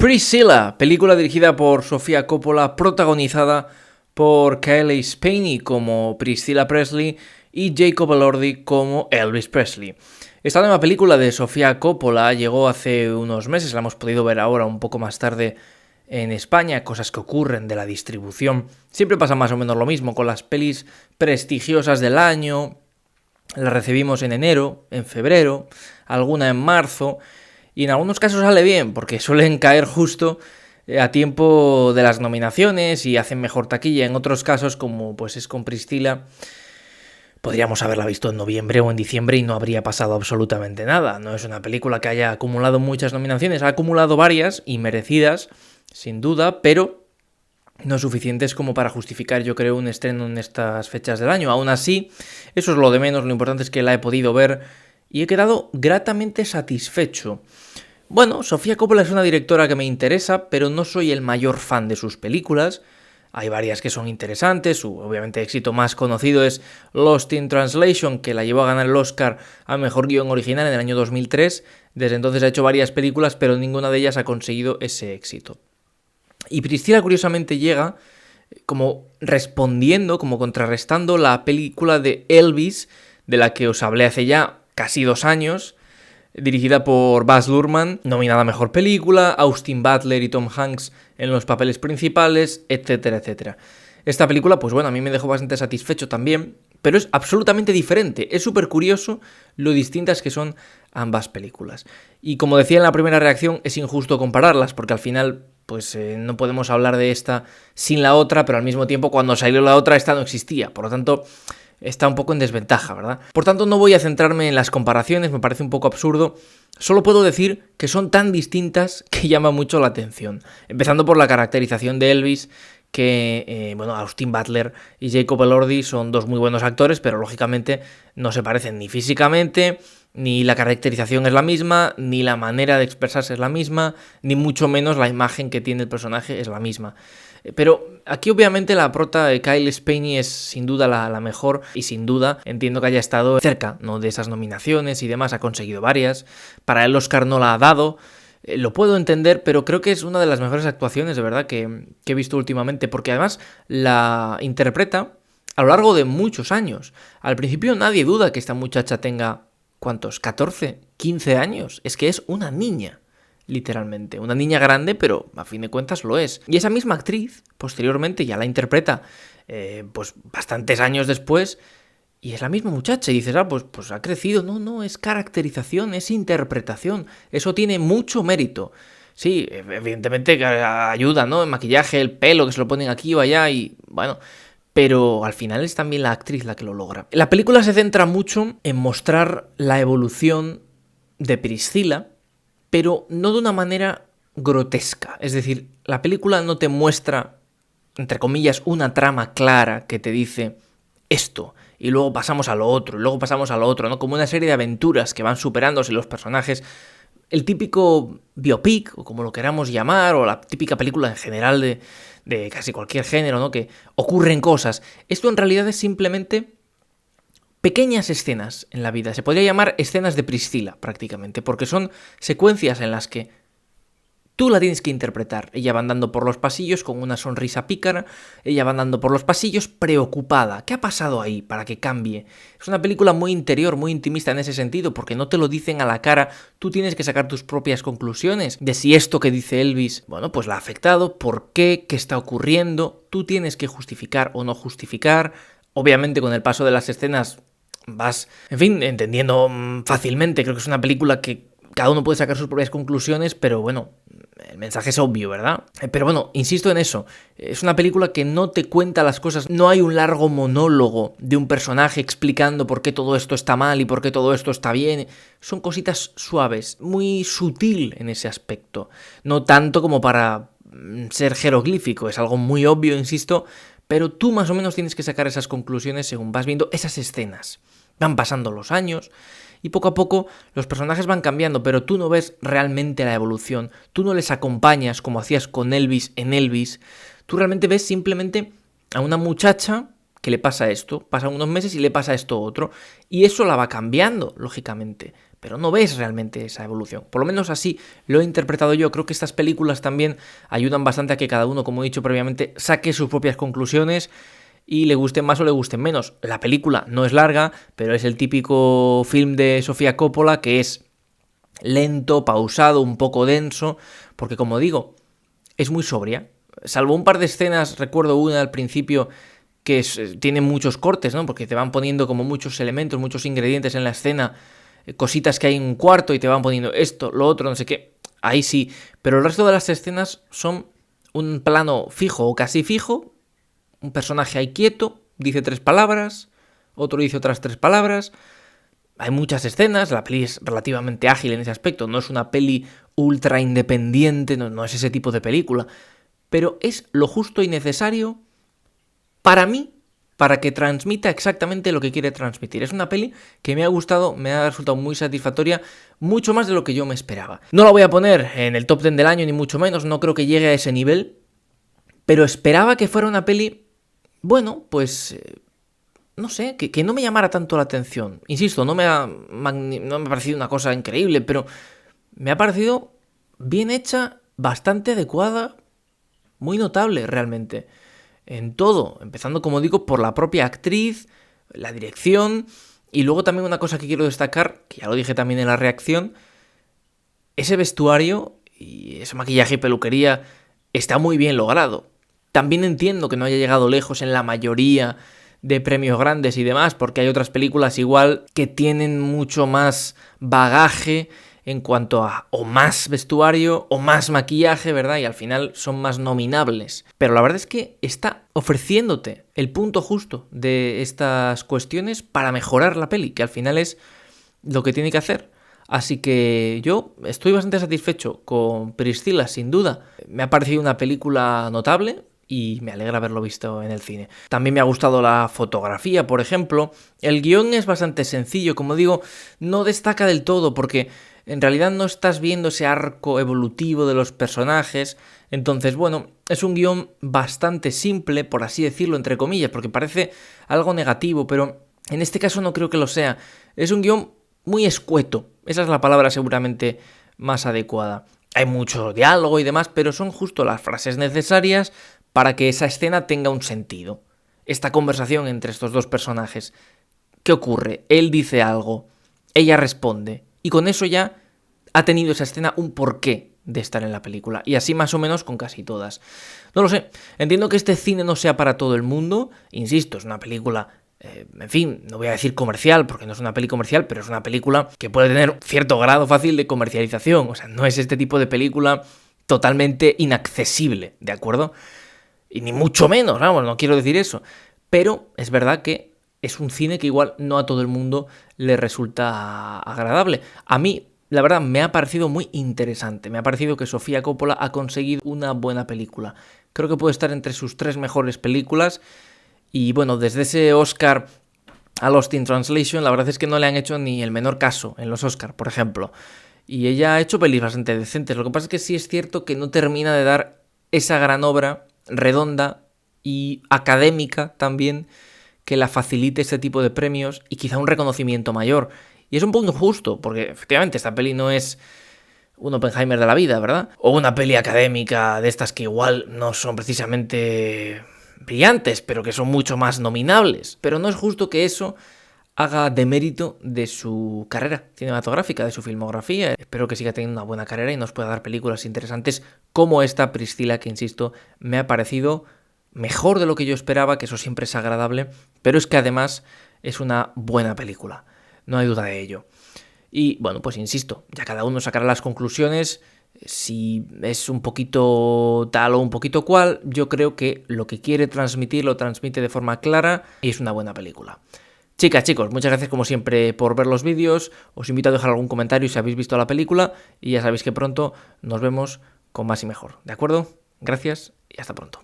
Priscilla, película dirigida por Sofía Coppola, protagonizada por Cailee Spaeny como Priscilla Presley y Jacob Elordi como Elvis Presley. Esta nueva película de Sofía Coppola llegó hace unos meses, la hemos podido ver ahora un poco más tarde en España, cosas que ocurren de la distribución. Siempre pasa más o menos lo mismo con las pelis prestigiosas del año. Las recibimos en enero, en febrero, alguna en marzo, y en algunos casos sale bien, porque suelen caer justo a tiempo de las nominaciones y hacen mejor taquilla. En otros casos, como pues es con Priscilla, podríamos haberla visto en noviembre o en diciembre y no habría pasado absolutamente nada. No es una película que haya acumulado muchas nominaciones, ha acumulado varias y merecidas, sin duda, pero no suficientes como para justificar, yo creo, un estreno en estas fechas del año. Aún así, eso es lo de menos, lo importante es que la he podido ver y he quedado gratamente satisfecho. Bueno, Sofía Coppola es una directora que me interesa, pero no soy el mayor fan de sus películas. Hay varias que son interesantes, su obviamente éxito más conocido es Lost in Translation, que la llevó a ganar el Oscar a Mejor Guión Original en el año 2003. Desde entonces ha hecho varias películas, pero ninguna de ellas ha conseguido ese éxito. Y Priscilla, curiosamente, llega como respondiendo, como contrarrestando la película de Elvis, de la que os hablé hace ya casi 2 años, dirigida por Baz Luhrmann, nominada a Mejor Película, Austin Butler y Tom Hanks en los papeles principales, etcétera, etcétera. Esta película, pues bueno, a mí me dejó bastante satisfecho también, pero es absolutamente diferente. Es súper curioso lo distintas que son ambas películas. Y como decía en la primera reacción, es injusto compararlas, porque al final pues no podemos hablar de esta sin la otra, pero al mismo tiempo cuando salió la otra, esta no existía. Por lo tanto, está un poco en desventaja, ¿verdad? Por tanto, no voy a centrarme en las comparaciones, me parece un poco absurdo. Solo puedo decir que son tan distintas que llama mucho la atención. Empezando por la caracterización de Elvis, que, Austin Butler y Jacob Elordi son 2 muy buenos actores, pero lógicamente no se parecen ni físicamente, ni la caracterización es la misma, ni la manera de expresarse es la misma, ni mucho menos la imagen que tiene el personaje es la misma. Pero aquí obviamente la prota de Cailee Spaeny es sin duda la mejor y sin duda entiendo que haya estado cerca, ¿no?, de esas nominaciones y demás, ha conseguido varias. Para el Oscar no la ha dado, lo puedo entender, pero creo que es una de las mejores actuaciones de verdad que he visto últimamente, porque además la interpreta a lo largo de muchos años. Al principio nadie duda que esta muchacha tenga, ¿cuántos? 14, 15 años. Es que es una niña, literalmente. Una niña grande, pero a fin de cuentas lo es. Y esa misma actriz, posteriormente, ya la interpreta, pues bastantes años después, y es la misma muchacha. Y dices, pues ha crecido. No, es caracterización, es interpretación. Eso tiene mucho mérito. Sí, evidentemente ayuda, ¿no? El maquillaje, el pelo, que se lo ponen aquí o allá y, bueno, pero al final es también la actriz la que lo logra. La película se centra mucho en mostrar la evolución de Priscilla, pero no de una manera grotesca. Es decir, la película no te muestra, entre comillas, una trama clara que te dice esto, y luego pasamos a lo otro, y luego pasamos a lo otro, ¿no? Como una serie de aventuras que van superándose los personajes. El típico biopic, o como lo queramos llamar, o la típica película en general de casi cualquier género, ¿no?, que ocurren cosas. Esto en realidad es simplemente pequeñas escenas en la vida. Se podría llamar escenas de Priscilla, prácticamente, porque son secuencias en las que tú la tienes que interpretar. Ella va andando por los pasillos con una sonrisa pícara, ella va andando por los pasillos preocupada. ¿Qué ha pasado ahí para que cambie? Es una película muy interior, muy intimista en ese sentido, porque no te lo dicen a la cara, tú tienes que sacar tus propias conclusiones de si esto que dice Elvis, bueno, pues la ha afectado, por qué está ocurriendo, tú tienes que justificar o no justificar. Obviamente con el paso de las escenas vas, en fin, entendiendo fácilmente. Creo que es una película que cada uno puede sacar sus propias conclusiones, pero bueno, el mensaje es obvio, ¿verdad? Pero bueno, insisto en eso, es una película que no te cuenta las cosas, no hay un largo monólogo de un personaje explicando por qué todo esto está mal y por qué todo esto está bien. Son cositas suaves, muy sutil en ese aspecto, no tanto como para ser jeroglífico, es algo muy obvio, insisto, pero tú más o menos tienes que sacar esas conclusiones según vas viendo esas escenas. Van pasando los años y poco a poco los personajes van cambiando, pero tú no ves realmente la evolución, tú no les acompañas como hacías con Elvis en Elvis, tú realmente ves simplemente a una muchacha que le pasa esto, pasan unos meses y le pasa esto otro, y eso la va cambiando, lógicamente, pero no ves realmente esa evolución. Por lo menos así lo he interpretado yo. Creo que estas películas también ayudan bastante a que cada uno, como he dicho previamente, saque sus propias conclusiones y le gusten más o le gusten menos. La película no es larga, pero es el típico film de Sofía Coppola que es lento, pausado, un poco denso, porque como digo, es muy sobria. Salvo un par de escenas, recuerdo una al principio que tiene muchos cortes, ¿no? Porque te van poniendo como muchos elementos, muchos ingredientes en la escena, cositas que hay en un cuarto y te van poniendo esto, lo otro, no sé qué. Ahí sí, pero el resto de las escenas son un plano fijo o casi fijo, un personaje ahí quieto, dice 3 palabras, otro dice otras 3 palabras. Hay muchas escenas, la peli es relativamente ágil en ese aspecto, no es una peli ultra independiente, no es ese tipo de película, pero es lo justo y necesario para mí, para que transmita exactamente lo que quiere transmitir. Es una peli que me ha gustado, me ha resultado muy satisfactoria, mucho más de lo que yo me esperaba. No la voy a poner en el top 10 del año, ni mucho menos, no creo que llegue a ese nivel, pero esperaba que fuera una peli, bueno, pues no sé, que no me llamara tanto la atención. Insisto, no me ha parecido una cosa increíble, pero me ha parecido bien hecha, bastante adecuada, muy notable realmente. En todo, empezando como digo por la propia actriz, la dirección, y luego también una cosa que quiero destacar, que ya lo dije también en la reacción, ese vestuario y ese maquillaje y peluquería está muy bien logrado. También entiendo que no haya llegado lejos en la mayoría de premios grandes y demás, porque hay otras películas igual que tienen mucho más bagaje en cuanto a o más vestuario o más maquillaje, ¿verdad? Y al final son más nominables. Pero la verdad es que está ofreciéndote el punto justo de estas cuestiones para mejorar la peli, que al final es lo que tiene que hacer. Así que yo estoy bastante satisfecho con Priscilla, sin duda. Me ha parecido una película notable y me alegra haberlo visto en el cine. También me ha gustado la fotografía, por ejemplo. El guión es bastante sencillo, como digo, no destaca del todo porque en realidad no estás viendo ese arco evolutivo de los personajes. Entonces, bueno, es un guión bastante simple, por así decirlo, entre comillas, porque parece algo negativo, pero en este caso no creo que lo sea. Es un guión muy escueto, esa es la palabra seguramente más adecuada. Hay mucho diálogo y demás, pero son justo las frases necesarias para que esa escena tenga un sentido. Esta conversación entre estos dos personajes. ¿Qué ocurre? Él dice algo, ella responde, y con eso ya ha tenido esa escena un porqué de estar en la película. Y así más o menos con casi todas. No lo sé, entiendo que este cine no sea para todo el mundo, insisto, es una película, en fin, no voy a decir comercial, porque no es una peli comercial, pero es una película que puede tener cierto grado fácil de comercialización. O sea, no es este tipo de película totalmente inaccesible, ¿de acuerdo? Y ni mucho menos, vamos, no quiero decir eso. Pero es verdad que es un cine que igual no a todo el mundo le resulta agradable. A mí, la verdad, me ha parecido muy interesante. Me ha parecido que Sofía Coppola ha conseguido una buena película. Creo que puede estar entre sus 3 mejores películas. Y bueno, desde ese Oscar a Lost in Translation, la verdad es que no le han hecho ni el menor caso en los Oscar, por ejemplo. Y ella ha hecho pelis bastante decentes. Lo que pasa es que sí es cierto que no termina de dar esa gran obra redonda y académica también que la facilite este tipo de premios y quizá un reconocimiento mayor. Y es un poco injusto, porque efectivamente esta peli no es un Oppenheimer de la vida, ¿verdad? O una peli académica de estas que igual no son precisamente brillantes, pero que son mucho más nominables. Pero no es justo que eso haga demérito de su carrera cinematográfica, de su filmografía. Espero que siga teniendo una buena carrera y nos pueda dar películas interesantes como esta Priscilla, que insisto, me ha parecido mejor de lo que yo esperaba, que eso siempre es agradable, pero es que además es una buena película, no hay duda de ello. Y bueno, pues insisto, ya cada uno sacará las conclusiones. Si es un poquito tal o un poquito cual, yo creo que lo que quiere transmitir lo transmite de forma clara y es una buena película. Chicas, chicos, muchas gracias como siempre por ver los vídeos. Os invito a dejar algún comentario si habéis visto la película y ya sabéis que pronto nos vemos con más y mejor. ¿De acuerdo? Gracias y hasta pronto.